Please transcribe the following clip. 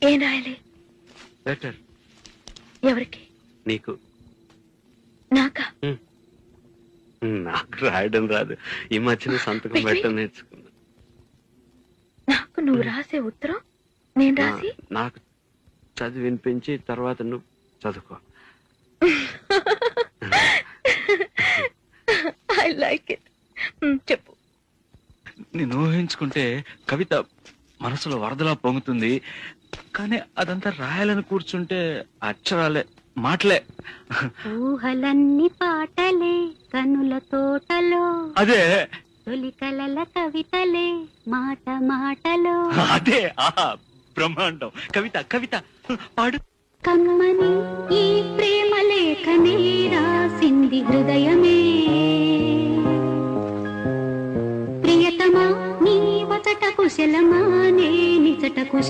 ఏం రాయాలి? లెటర్. ఎవరికి? నీకు. నాకా? నాకు రాయడం రాదు. ఈ మధ్యన సంతకం పెట్టడం నేర్చుకున్నా. నాకు నువ్వు రాసే ఉత్తరం నేను రాసి నాకు చదివి వినిపించి తర్వాత నువ్వు చదువుకో. I like it. చెప్పు. నేను ఊహించుకుంటే కవిత మనసులో వరదలా పొంగుతుంది, కానీ అదంతా రాయాలని కూర్చుంటే అక్షరాలే, మాటలే. ఊహలన్నీ పాటలే కనుల తోటలో, అదే తొలి కలల కవితలే మాట మాటలో. అదే బ్రహ్మాండం. కవిత కవిత పాడు. కమ్మని ఈ ప్రేమ లేఖనే రాసింది హృదయమే, ప్రియతమా నీ వచట కుశలమా నే నిచట కుశ